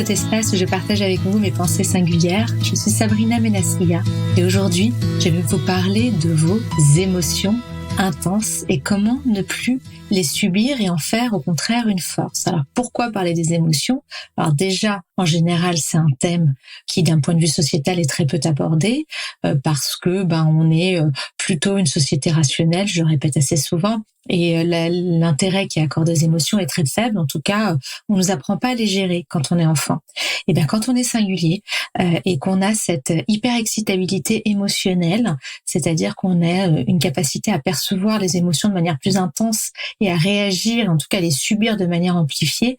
cet espace où je partage avec vous mes pensées singulières. Je suis Sabrina Ménasria et aujourd'hui, je vais vous parler de vos émotions intenses et comment ne plus les subir et en faire au contraire une force. Alors pourquoi parler des émotions ? Alors déjà, en général, c'est un thème qui d'un point de vue sociétal est très peu abordé parce que on est plutôt une société rationnelle, je le répète assez souvent, et l'intérêt qui est accordé aux émotions est très faible. En tout cas, on nous apprend pas à les gérer quand on est enfant. Et bien quand on est singulier et qu'on a cette hyper-excitabilité émotionnelle, c'est-à-dire qu'on a une capacité à percevoir les émotions de manière plus intense et à réagir, en tout cas à les subir de manière amplifiée,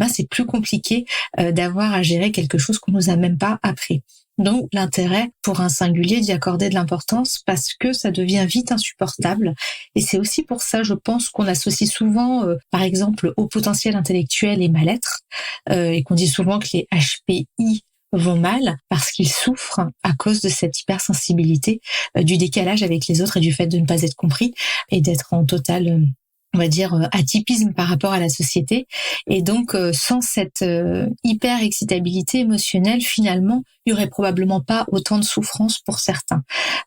c'est plus compliqué d'avoir à gérer quelque chose qu'on nous a même pas appris. Donc l'intérêt pour un singulier d'y accorder de l'importance parce que ça devient vite insupportable. Et c'est aussi pour ça, je pense, qu'on associe souvent, par exemple, au potentiel intellectuel et mal-être, et qu'on dit souvent que les HPI vont mal parce qu'ils souffrent à cause de cette hypersensibilité, du décalage avec les autres et du fait de ne pas être compris et d'être en total on va dire atypisme par rapport à la société. Et donc sans cette hyper-excitabilité émotionnelle, finalement, il y aurait probablement pas autant de souffrance pour certains.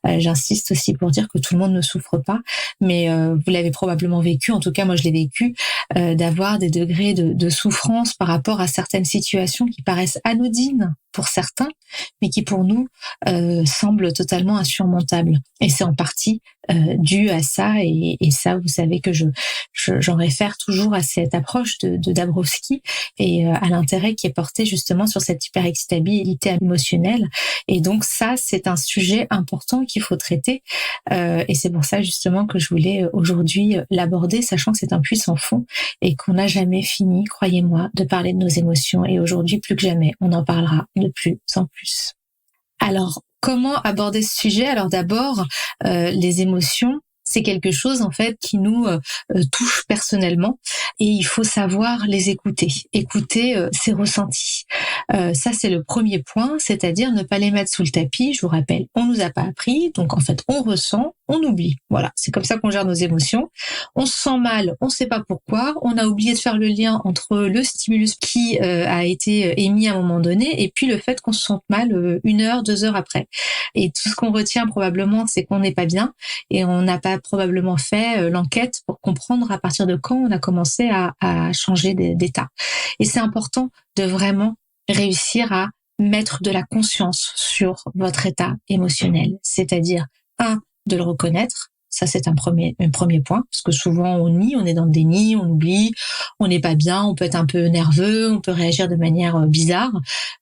J'insiste aussi pour dire que tout le monde ne souffre pas, mais vous l'avez probablement vécu, en tout cas moi je l'ai vécu, d'avoir des degrés de souffrance par rapport à certaines situations qui paraissent anodines pour certains, mais qui pour nous semblent totalement insurmontables. Et c'est en partie dû à ça, et ça, vous savez que j'en réfère toujours à cette approche de Dabrowski et à l'intérêt qui est porté justement sur cette hyperexcitabilité émotionnelle. Et donc ça, c'est un sujet important qu'il faut traiter, et c'est pour ça justement que je voulais aujourd'hui l'aborder, sachant que c'est un puissant fond et qu'on n'a jamais fini, croyez-moi, de parler de nos émotions. Et aujourd'hui, plus que jamais, on en parlera de plus en plus. Alors, comment aborder ce sujet ? Alors d'abord, les émotions, c'est quelque chose en fait qui nous touche personnellement et il faut savoir les écouter ses ressentis. Ça c'est le premier point, c'est-à-dire ne pas les mettre sous le tapis. Je vous rappelle, on nous a pas appris, donc en fait on ressent, on oublie. Voilà, c'est comme ça qu'on gère nos émotions. On se sent mal, on sait pas pourquoi, on a oublié de faire le lien entre le stimulus qui a été émis à un moment donné et puis le fait qu'on se sente mal 1 heure, 2 heures après. Et tout ce qu'on retient probablement, c'est qu'on n'est pas bien et on n'a pas probablement fait l'enquête pour comprendre à partir de quand on a commencé à changer d'état. Et c'est important de vraiment réussir à mettre de la conscience sur votre état émotionnel, c'est-à-dire de le reconnaître. Ça, c'est un premier point, parce que souvent on nie, on est dans le déni, on oublie, on n'est pas bien, on peut être un peu nerveux, on peut réagir de manière bizarre.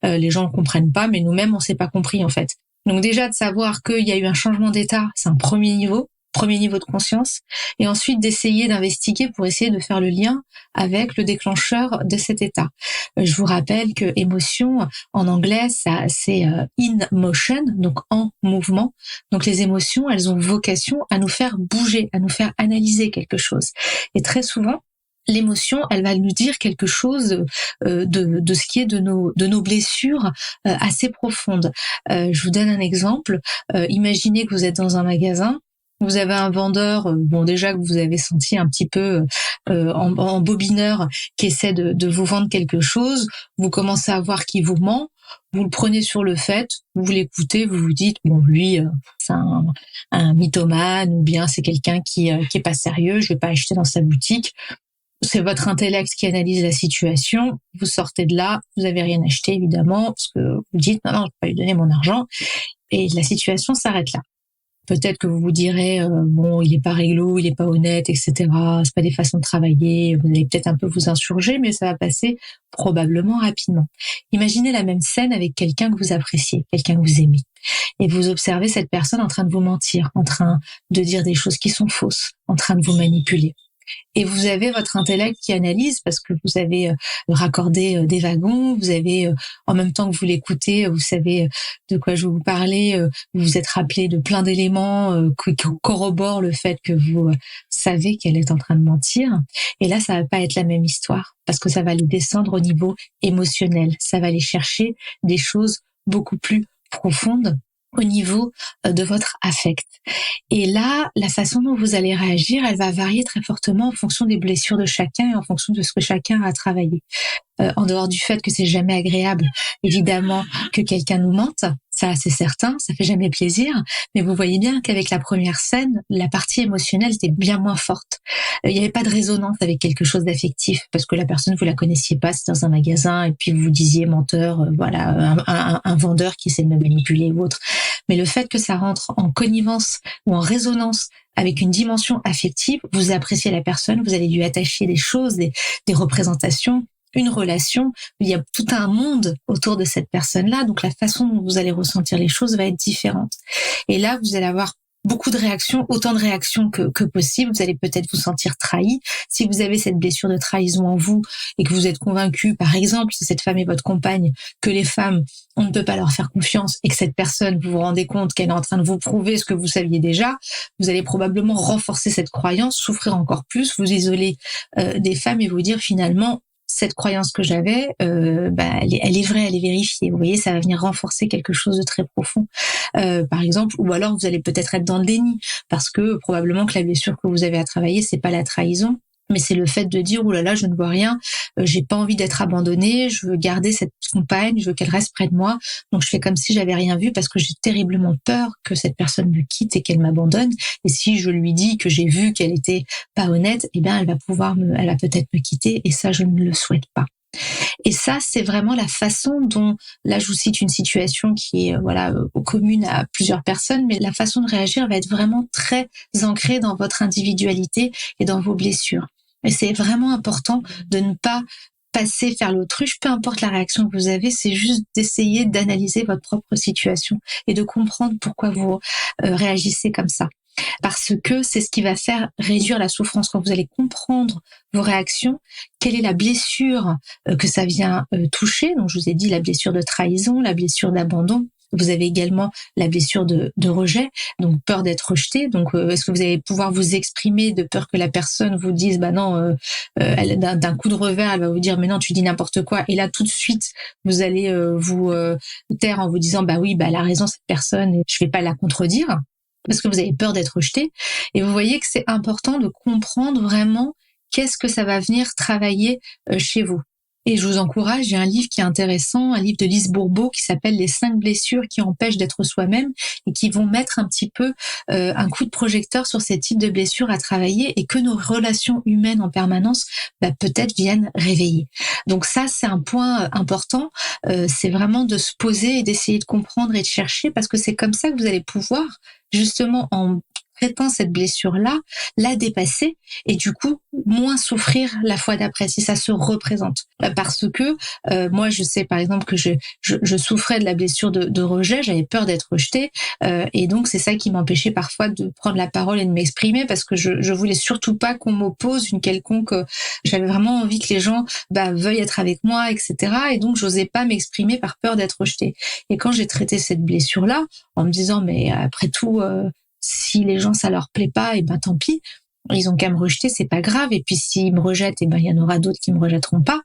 Les gens ne comprennent pas, mais nous-mêmes, on s'est pas compris en fait. Donc déjà, de savoir qu'il y a eu un changement d'état, c'est un premier niveau de conscience, et ensuite d'essayer d'investiguer pour essayer de faire le lien avec le déclencheur de cet état. Je vous rappelle que émotion, en anglais, ça c'est in motion, donc en mouvement. Donc les émotions, elles ont vocation à nous faire bouger, à nous faire analyser quelque chose. Et très souvent, l'émotion, elle va nous dire quelque chose de ce qui est de nos blessures assez profondes. Je vous donne un exemple. Imaginez que vous êtes dans un magasin. Vous avez un vendeur, déjà que vous avez senti un petit peu en bobineur, qui essaie de vous vendre quelque chose. Vous commencez à voir qu'il vous ment. Vous le prenez sur le fait, vous l'écoutez, vous vous dites lui c'est un mythomane, ou bien c'est quelqu'un qui est pas sérieux. Je vais pas acheter dans sa boutique. C'est votre intellect qui analyse la situation. Vous sortez de là, vous avez rien acheté évidemment, parce que vous dites non, je vais pas lui donner mon argent, et la situation s'arrête là. Peut-être que vous vous direz il est pas réglo, il est pas honnête, etc. C'est pas des façons de travailler. Vous allez peut-être un peu vous insurger, mais ça va passer probablement rapidement. Imaginez la même scène avec quelqu'un que vous appréciez, quelqu'un que vous aimez, et vous observez cette personne en train de vous mentir, en train de dire des choses qui sont fausses, en train de vous manipuler. Et vous avez votre intellect qui analyse parce que vous avez raccordé des wagons, vous avez, en même temps que vous l'écoutez, vous savez de quoi je vais vous parler, vous vous êtes rappelé de plein d'éléments qui corroborent le fait que vous savez qu'elle est en train de mentir. Et là, ça va pas être la même histoire parce que ça va aller descendre au niveau émotionnel. Ça va aller chercher des choses beaucoup plus profondes au niveau de votre affect. Et là, la façon dont vous allez réagir, elle va varier très fortement en fonction des blessures de chacun et en fonction de ce que chacun a travaillé. en dehors du fait que c'est jamais agréable, évidemment, que quelqu'un nous mente. Ça, c'est certain, ça fait jamais plaisir. Mais vous voyez bien qu'avec la première scène, la partie émotionnelle était bien moins forte. Il n'y avait pas de résonance avec quelque chose d'affectif parce que la personne, vous la connaissiez pas, c'est dans un magasin et puis vous disiez menteur, voilà, un vendeur qui essaie de me manipuler ou autre. Mais le fait que ça rentre en connivence ou en résonance avec une dimension affective, vous appréciez la personne, vous allez lui attacher des choses, des représentations, une relation, il y a tout un monde autour de cette personne-là, donc la façon dont vous allez ressentir les choses va être différente. Et là, vous allez avoir beaucoup de réactions, autant de réactions que possible. Vous allez peut-être vous sentir trahi. Si vous avez cette blessure de trahison en vous et que vous êtes convaincu, par exemple, si cette femme est votre compagne, que les femmes, on ne peut pas leur faire confiance et que cette personne, vous vous rendez compte qu'elle est en train de vous prouver ce que vous saviez déjà, vous allez probablement renforcer cette croyance, souffrir encore plus, vous isoler des femmes et vous dire finalement, cette croyance que j'avais, elle est vraie, elle est vérifiée. Vous voyez, ça va venir renforcer quelque chose de très profond, par exemple. Ou alors, vous allez peut-être être dans le déni, parce que probablement que la blessure que vous avez à travailler, c'est pas la trahison, mais c'est le fait de dire, oh là là, je ne vois rien, j'ai pas envie d'être abandonnée, je veux garder cette compagne, je veux qu'elle reste près de moi, donc je fais comme si j'avais rien vu parce que j'ai terriblement peur que cette personne me quitte et qu'elle m'abandonne. Et si je lui dis que j'ai vu qu'elle était pas honnête, eh bien, elle va peut-être me quitter et ça, je ne le souhaite pas. Et ça, c'est vraiment la façon dont, là, je vous cite une situation qui est, commune à plusieurs personnes, mais la façon de réagir va être vraiment très ancrée dans votre individualité et dans vos blessures. Et c'est vraiment important de ne pas faire l'autruche, peu importe la réaction que vous avez, c'est juste d'essayer d'analyser votre propre situation et de comprendre pourquoi vous réagissez comme ça. Parce que c'est ce qui va faire réduire la souffrance. Quand vous allez comprendre vos réactions, quelle est la blessure que ça vient toucher. Donc je vous ai dit la blessure de trahison, la blessure d'abandon. Vous avez également la blessure de rejet, donc peur d'être rejeté. Donc est-ce que vous allez pouvoir vous exprimer de peur que la personne vous dise d'un coup de revers, elle va vous dire mais non, tu dis n'importe quoi. Et là tout de suite, vous allez vous taire en vous disant elle a raison cette personne et je vais pas la contredire, parce que vous avez peur d'être rejeté. Et vous voyez que c'est important de comprendre vraiment qu'est-ce que ça va venir travailler chez vous. Et je vous encourage, il y a un livre qui est intéressant, un livre de Lise Bourbeau qui s'appelle Les 5 blessures qui empêchent d'être soi-même et qui vont mettre un petit peu un coup de projecteur sur ces types de blessures à travailler et que nos relations humaines en permanence peut-être viennent réveiller. Donc ça, c'est un point important, c'est vraiment de se poser et d'essayer de comprendre et de chercher, parce que c'est comme ça que vous allez pouvoir, justement, en traitant cette blessure-là, la dépasser et du coup moins souffrir la fois d'après si ça se représente. Parce que moi, je sais par exemple que je souffrais de la blessure de rejet, j'avais peur d'être rejetée et donc c'est ça qui m'empêchait parfois de prendre la parole et de m'exprimer, parce que je voulais surtout pas qu'on m'oppose une quelconque. J'avais vraiment envie que les gens veuillent être avec moi, etc. Et donc j'osais pas m'exprimer par peur d'être rejetée. Et quand j'ai traité cette blessure-là, en me disant mais après tout, si les gens ça leur plaît pas, et tant pis, ils ont qu'à me rejeter, c'est pas grave. Et puis s'ils me rejettent, il y en aura d'autres qui me rejetteront pas.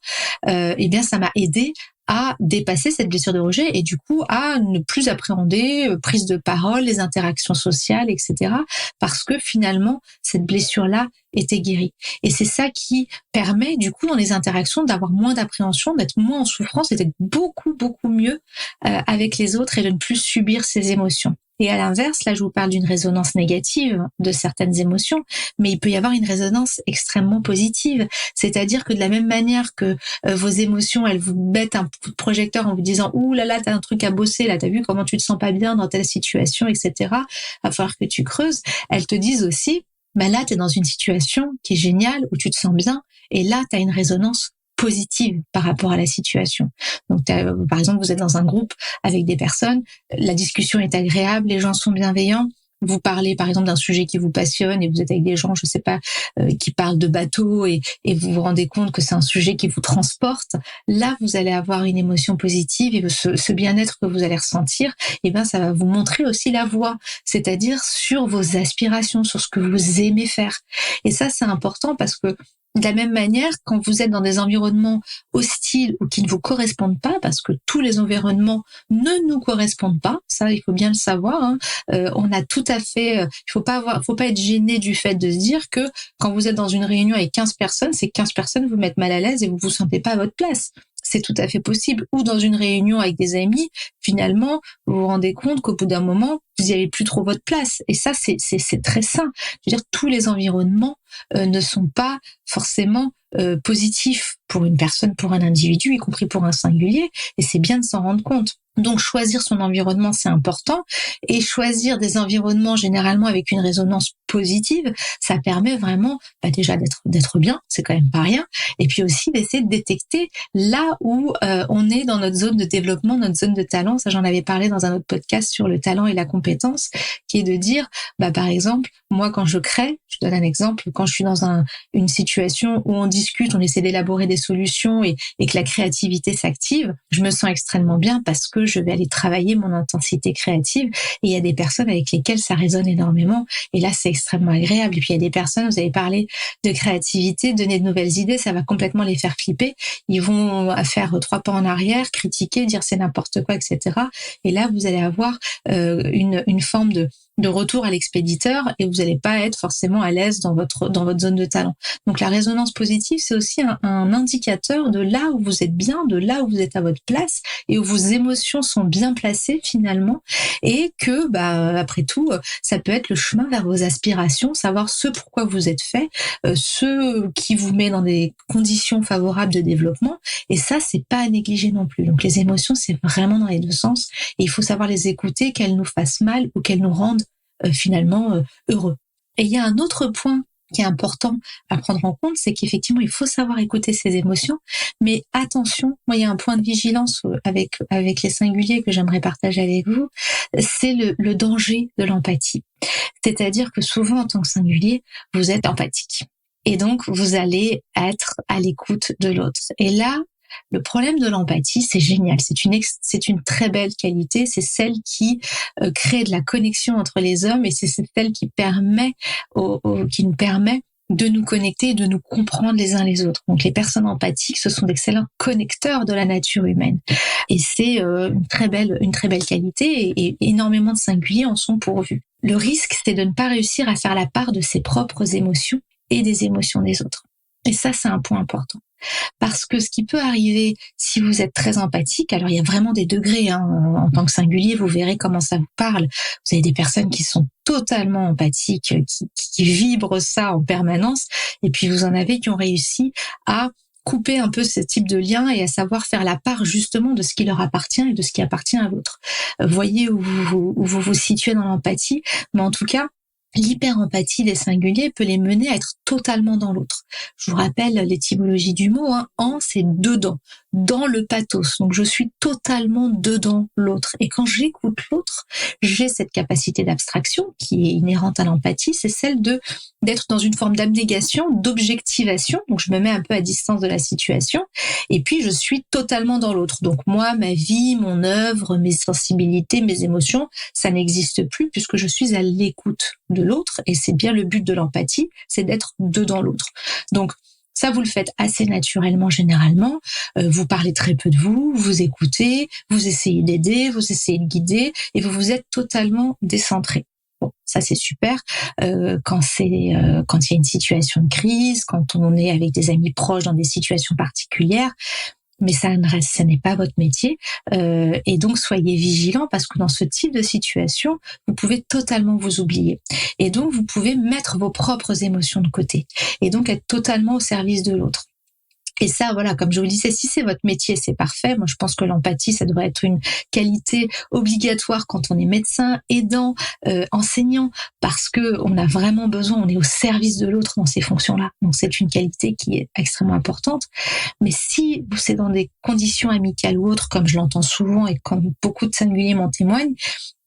Ça m'a aidé à dépasser cette blessure de rejet et du coup à ne plus appréhender prise de parole, les interactions sociales, etc. Parce que finalement cette blessure-là était guérie. Et c'est ça qui permet du coup dans les interactions d'avoir moins d'appréhension, d'être moins en souffrance et d'être beaucoup mieux avec les autres et de ne plus subir ces émotions. Et à l'inverse, là, je vous parle d'une résonance négative de certaines émotions, mais il peut y avoir une résonance extrêmement positive. C'est-à-dire que de la même manière que vos émotions, elles vous mettent un coup de projecteur en vous disant « Ouh là là, t'as un truc à bosser, là, t'as vu comment tu te sens pas bien dans telle situation, etc. Va falloir que tu creuses. » Elles te disent aussi « Là, t'es dans une situation qui est géniale, où tu te sens bien, et là, t'as une résonance positive par rapport à la situation. » Donc, par exemple, vous êtes dans un groupe avec des personnes, la discussion est agréable, les gens sont bienveillants, vous parlez par exemple d'un sujet qui vous passionne et vous êtes avec des gens, je sais pas, qui parlent de bateaux et vous vous rendez compte que c'est un sujet qui vous transporte. Là, vous allez avoir une émotion positive et ce bien-être que vous allez ressentir, ça va vous montrer aussi la voie, c'est-à-dire sur vos aspirations, sur ce que vous aimez faire. Et ça, c'est important parce que De la même manière, quand vous êtes dans des environnements hostiles ou qui ne vous correspondent pas, parce que tous les environnements ne nous correspondent pas, ça il faut bien le savoir, hein. On a tout à fait, il faut pas être gêné du fait de se dire que quand vous êtes dans une réunion avec 15 personnes, ces 15 personnes vous mettent mal à l'aise et vous vous sentez pas à votre place. C'est tout à fait possible. Ou dans une réunion avec des amis, finalement, vous vous rendez compte qu'au bout d'un moment, vous n'y avez plus trop votre place. Et ça, c'est très sain. Je veux dire, tous les environnements ne sont pas forcément positifs pour une personne, pour un individu, y compris pour un singulier. Et c'est bien de s'en rendre compte. Donc, choisir son environnement, c'est important. Et choisir des environnements généralement avec une résonance positive, ça permet vraiment déjà d'être bien, c'est quand même pas rien. Et puis aussi d'essayer de détecter là où on est dans notre zone de développement, notre zone de talent. Ça, j'en avais parlé dans un autre podcast sur le talent et la compétence, qui est de dire, par exemple, moi, quand je crée, je donne un exemple, quand je suis dans une situation où on discute, on essaie d'élaborer des solutions et que la créativité s'active, je me sens extrêmement bien parce que je vais aller travailler mon intensité créative. Et il y a des personnes avec lesquelles ça résonne énormément. Et là, c'est extrêmement agréable. Et puis, il y a des personnes, vous avez parlé de créativité, donner de nouvelles idées, ça va complètement les faire flipper. Ils vont faire 3 pas en arrière, critiquer, dire c'est n'importe quoi, etc. Et là, vous allez avoir une forme de retour à l'expéditeur et vous n'allez pas être forcément à l'aise dans votre zone de talent. Donc la résonance positive, c'est aussi un indicateur de là où vous êtes bien, de là où vous êtes à votre place et où vos émotions sont bien placées finalement, et que après tout, ça peut être le chemin vers vos aspirations, savoir ce pourquoi vous êtes fait, ce qui vous met dans des conditions favorables de développement, et ça, c'est pas à négliger non plus. Donc les émotions, c'est vraiment dans les deux sens, et il faut savoir les écouter, qu'elles nous fassent mal ou qu'elles nous rendent finalement heureux. Et il y a un autre point qui est important à prendre en compte, c'est qu'effectivement, il faut savoir écouter ses émotions, mais attention, moi, il y a un point de vigilance avec les singuliers que j'aimerais partager avec vous, c'est le danger de l'empathie. C'est-à-dire que souvent, en tant que singulier, vous êtes empathique. Et donc, vous allez être à l'écoute de l'autre. Et là, le problème de l'empathie, c'est génial, c'est une très belle qualité, c'est celle qui crée de la connexion entre les hommes, et c'est celle qui nous permet de nous connecter et de nous comprendre les uns les autres. Donc les personnes empathiques, ce sont d'excellents connecteurs de la nature humaine, et c'est une très belle qualité, et énormément de singuliers en sont pourvus. Le risque, c'est de ne pas réussir à faire la part de ses propres émotions et des émotions des autres. Et ça, c'est un point important. Parce que ce qui peut arriver si vous êtes très empathique, alors il y a vraiment des degrés, en tant que singulier, vous verrez comment ça vous parle. Vous avez des personnes qui sont totalement empathiques, qui vibrent ça en permanence, et puis vous en avez qui ont réussi à couper un peu ce type de lien et à savoir faire la part justement de ce qui leur appartient et de ce qui appartient à l'autre. Voyez où vous situez dans l'empathie, mais en tout cas, l'hyper-empathie des singuliers peut les mener à être totalement dans l'autre. Je vous rappelle l'étymologie du mot, en, c'est dedans, dans le pathos. Donc je suis totalement dedans l'autre. Et quand j'écoute l'autre, j'ai cette capacité d'abstraction qui est inhérente à l'empathie, c'est celle d'être dans une forme d'abnégation, d'objectivation. Donc je me mets un peu à distance de la situation, et puis je suis totalement dans l'autre. Donc moi, ma vie, mon œuvre, mes sensibilités, mes émotions, ça n'existe plus puisque je suis à l'écoute de l'autre, et c'est bien le but de l'empathie, c'est d'être dedans l'autre. Donc ça, vous le faites assez naturellement généralement, vous parlez très peu de vous, vous écoutez, vous essayez d'aider, vous essayez de guider, et vous êtes totalement décentré. Bon, ça c'est super quand il y a une situation de crise, quand on est avec des amis proches dans des situations particulières, mais ce n'est pas votre métier, et donc soyez vigilants, parce que dans ce type de situation, vous pouvez totalement vous oublier, et donc vous pouvez mettre vos propres émotions de côté, et donc être totalement au service de l'autre. Et ça, voilà, comme je vous le disais, si c'est votre métier, c'est parfait. Moi, je pense que l'empathie, ça devrait être une qualité obligatoire quand on est médecin, aidant, enseignant, parce que on a vraiment besoin, on est au service de l'autre dans ces fonctions-là. Donc, c'est une qualité qui est extrêmement importante. Mais si c'est dans des conditions amicales ou autres, comme je l'entends souvent et comme beaucoup de singuliers m'en témoignent,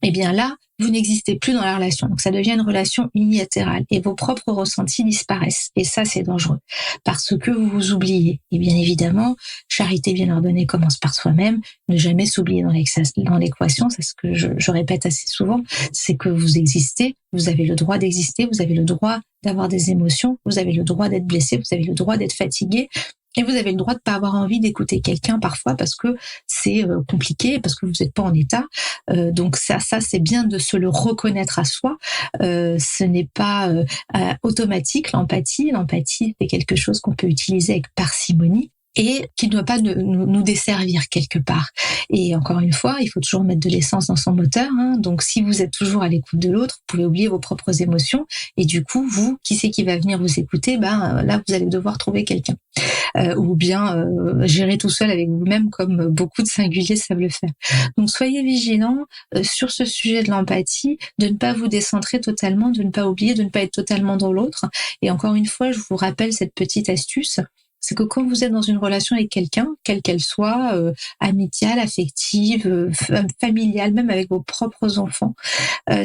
eh bien là, vous n'existez plus dans la relation. Donc, ça devient une relation unilatérale et vos propres ressentis disparaissent. Et ça, c'est dangereux parce que vous vous oubliez. Et bien évidemment, charité bien ordonnée commence par soi-même. Ne jamais s'oublier dans l'équation. C'est ce que je répète assez souvent. C'est que vous existez. Vous avez le droit d'exister. Vous avez le droit d'avoir des émotions. Vous avez le droit d'être blessé. Vous avez le droit d'être fatigué. Et vous avez le droit de pas avoir envie d'écouter quelqu'un parfois parce que c'est compliqué, parce que vous n'êtes pas en état. Donc ça c'est bien de se le reconnaître à soi. Ce n'est pas automatique, l'empathie. L'empathie, c'est quelque chose qu'on peut utiliser avec parcimonie et qui ne doit pas nous desservir quelque part. Et encore une fois, il faut toujours mettre de l'essence dans son moteur. Donc, si vous êtes toujours à l'écoute de l'autre, vous pouvez oublier vos propres émotions. Et du coup, vous, qui c'est qui va venir vous écouter? Là, vous allez devoir trouver quelqu'un. Ou bien gérer tout seul avec vous-même, comme beaucoup de singuliers savent le faire. Donc, soyez vigilants sur ce sujet de l'empathie, de ne pas vous décentrer totalement, de ne pas oublier, de ne pas être totalement dans l'autre. Et encore une fois, je vous rappelle cette petite astuce. C'est que quand vous êtes dans une relation avec quelqu'un, quelle qu'elle soit, amicale, affective, familiale, même avec vos propres enfants,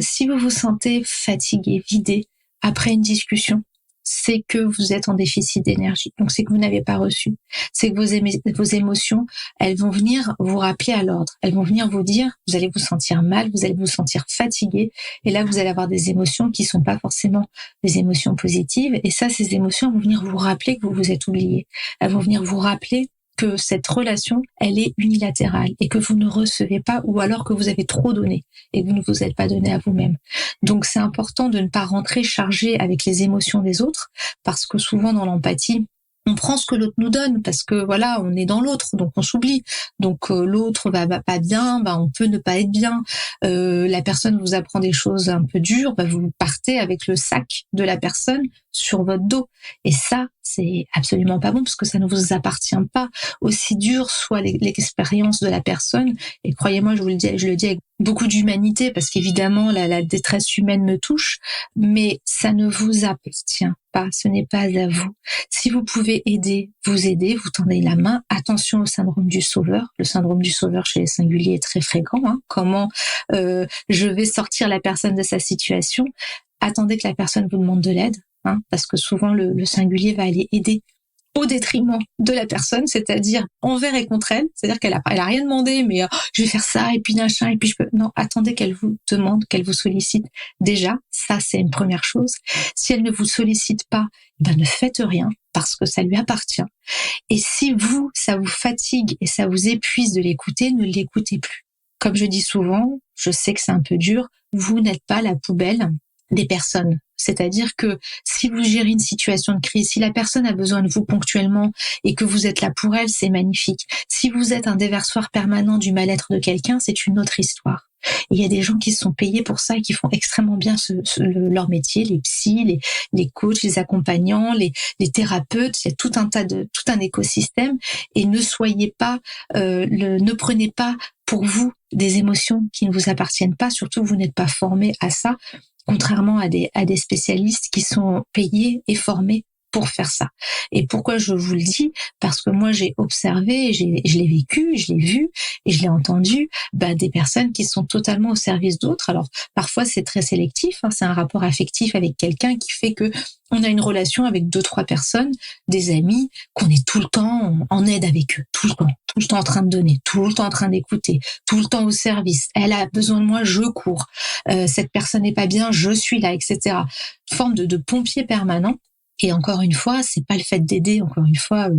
si vous vous sentez fatigué, vidé, après une discussion, c'est que vous êtes en déficit d'énergie. Donc, c'est que vous n'avez pas reçu. C'est que vos émotions, elles vont venir vous rappeler à l'ordre. Elles vont venir vous dire, vous allez vous sentir mal, vous allez vous sentir fatigué. Et là, vous allez avoir des émotions qui sont pas forcément des émotions positives. Et ça, ces émotions vont venir vous rappeler que vous vous êtes oublié. Elles vont venir vous rappeler que cette relation, elle est unilatérale et que vous ne recevez pas, ou alors que vous avez trop donné et que vous ne vous êtes pas donné à vous-même. Donc, c'est important de ne pas rentrer chargé avec les émotions des autres, parce que souvent dans l'empathie, on prend ce que l'autre nous donne parce que voilà, on est dans l'autre, donc on s'oublie. Donc l'autre va pas bien, on peut ne pas être bien. La personne vous apprend des choses un peu dures, vous partez avec le sac de la personne sur votre dos. Et ça, c'est absolument pas bon parce que ça ne vous appartient pas. Aussi dur soit l'expérience de la personne, et croyez-moi, je le dis avec beaucoup d'humanité parce qu'évidemment la détresse humaine me touche, mais ça ne vous appartient pas, ce n'est pas à vous. Si vous pouvez aider, vous aidez, vous tendez la main. Attention au syndrome du sauveur. Le syndrome du sauveur chez les singuliers est très fréquent. Comment je vais sortir la personne de sa situation? Attendez que la personne vous demande de l'aide, parce que souvent le singulier va aller aider au détriment de la personne, c'est-à-dire envers et contre elle, c'est-à-dire qu'elle a rien demandé, mais je vais faire ça, et puis machin, et puis je peux... Non, attendez qu'elle vous demande, qu'elle vous sollicite. Déjà, ça, c'est une première chose. Si elle ne vous sollicite pas, ne faites rien, parce que ça lui appartient. Et si ça vous fatigue et ça vous épuise de l'écouter, ne l'écoutez plus. Comme je dis souvent, je sais que c'est un peu dur, vous n'êtes pas la poubelle des personnes. C'est-à-dire que si vous gérez une situation de crise, si la personne a besoin de vous ponctuellement et que vous êtes là pour elle, c'est magnifique. Si vous êtes un déversoir permanent du mal-être de quelqu'un, c'est une autre histoire. Et il y a des gens qui sont payés pour ça et qui font extrêmement bien leur métier, les psys, les coachs, les accompagnants, les thérapeutes. Il y a tout un écosystème. Et ne soyez pas, ne prenez pas pour vous des émotions qui ne vous appartiennent pas. Surtout, vous n'êtes pas formé à ça. Contrairement à des spécialistes qui sont payés et formés pour faire ça. Et pourquoi je vous le dis? Parce que moi, j'ai observé, je l'ai vécu, je l'ai vu et je l'ai entendu, des personnes qui sont totalement au service d'autres. Alors, parfois, c'est très sélectif, c'est un rapport affectif avec quelqu'un qui fait que on a une relation avec 2-3 personnes, des amis, qu'on est tout le temps en aide avec eux, tout le temps en train de donner, tout le temps en train d'écouter, tout le temps au service. Elle a besoin de moi, je cours. Cette personne n'est pas bien, je suis là, etc. Forme de pompier permanent. Et encore une fois, c'est pas le fait d'aider. Encore une fois,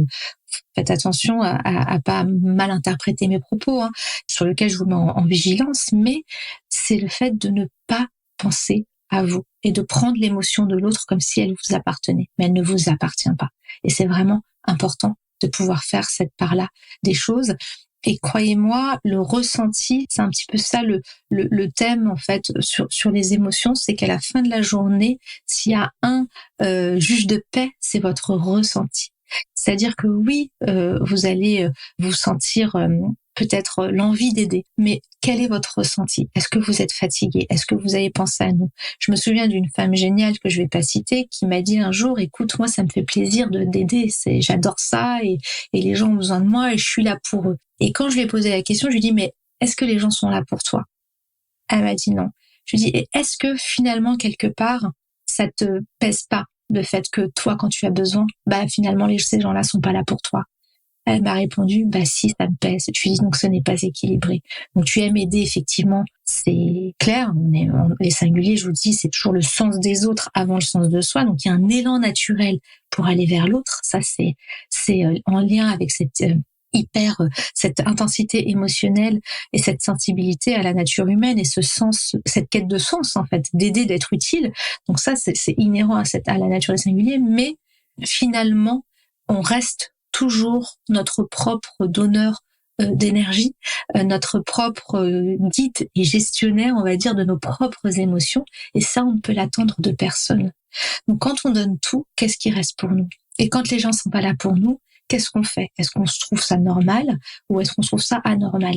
faites attention à pas mal interpréter mes propos, sur lequel je vous mets en vigilance. Mais c'est le fait de ne pas penser à vous et de prendre l'émotion de l'autre comme si elle vous appartenait, mais elle ne vous appartient pas. Et c'est vraiment important de pouvoir faire cette part-là des choses. Et croyez-moi, le ressenti, c'est un petit peu ça le thème en fait sur les émotions, c'est qu'à la fin de la journée, s'il y a un juge de paix, c'est votre ressenti. C'est-à-dire que oui, vous allez vous sentir peut-être l'envie d'aider, mais quel est votre ressenti? Est-ce que vous êtes fatigué? Est-ce que vous avez pensé à nous? Je me souviens d'une femme géniale que je vais pas citer qui m'a dit un jour, écoute, moi ça me fait plaisir d'aider, j'adore ça et les gens ont besoin de moi et je suis là pour eux. Et quand je lui ai posé la question, je lui ai dit, mais est-ce que les gens sont là pour toi? Elle m'a dit non. Je lui dis, et est-ce que finalement, quelque part, ça te pèse pas, le fait que toi, quand tu as besoin, finalement, ces gens-là sont pas là pour toi? Elle m'a répondu, si, ça me pèse. Je lui dis, donc ce n'est pas équilibré. Donc tu aimes aider, effectivement, c'est clair. Les singuliers, je vous dis, c'est toujours le sens des autres avant le sens de soi. Donc il y a un élan naturel pour aller vers l'autre. Ça, c'est en lien avec cette intensité émotionnelle et cette sensibilité à la nature humaine et ce sens, cette quête de sens, en fait, d'aider, d'être utile. Donc ça, c'est inhérent à la nature des singuliers, mais finalement, on reste toujours notre propre donneur d'énergie, notre propre guide et gestionnaire, on va dire, de nos propres émotions. Et ça, on ne peut l'attendre de personne. Donc, quand on donne tout, qu'est-ce qui reste pour nous? Et quand les gens sont pas là pour nous, qu'est-ce qu'on fait? Est-ce qu'on se trouve ça normal ou est-ce qu'on se trouve ça anormal?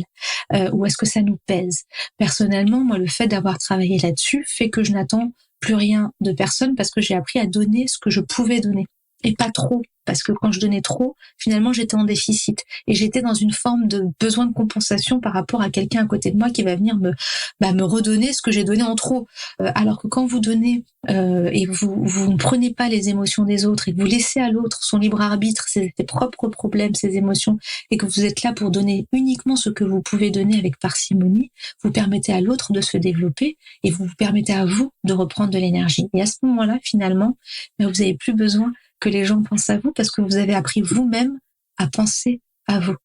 Ou est-ce que ça nous pèse? Personnellement, moi, le fait d'avoir travaillé là-dessus fait que je n'attends plus rien de personne parce que j'ai appris à donner ce que je pouvais donner. Et pas trop, parce que quand je donnais trop, finalement, j'étais en déficit. Et j'étais dans une forme de besoin de compensation par rapport à quelqu'un à côté de moi qui va venir me redonner ce que j'ai donné en trop. Alors que quand vous donnez et vous ne prenez pas les émotions des autres et que vous laissez à l'autre son libre arbitre, ses propres problèmes, ses émotions, et que vous êtes là pour donner uniquement ce que vous pouvez donner avec parcimonie, vous permettez à l'autre de se développer et vous permettez à vous de reprendre de l'énergie. Et à ce moment-là, finalement, vous n'avez plus besoin que les gens pensent à vous parce que vous avez appris vous-même à penser à vous.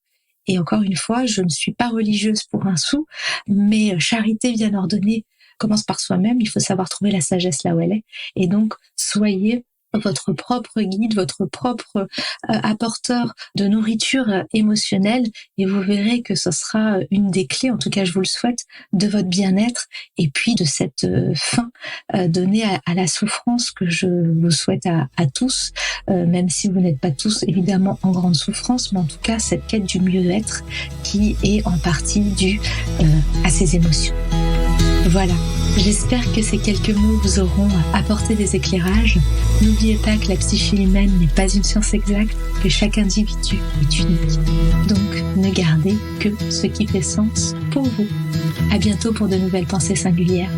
Et encore une fois, je ne suis pas religieuse pour un sou, mais charité bien ordonnée commence par soi-même. Il faut savoir trouver la sagesse là où elle est. Et donc, soyez votre propre guide, votre propre apporteur de nourriture émotionnelle et vous verrez que ce sera une des clés, en tout cas je vous le souhaite, de votre bien-être et puis de cette fin donnée à la souffrance que je vous souhaite à tous, même si vous n'êtes pas tous évidemment en grande souffrance, mais en tout cas cette quête du mieux-être qui est en partie due à ces émotions. Voilà, j'espère que ces quelques mots vous auront apporté des éclairages. N'oubliez pas que la psyché humaine n'est pas une science exacte, que chaque individu est unique. Donc, ne gardez que ce qui fait sens pour vous. À bientôt pour de nouvelles pensées singulières.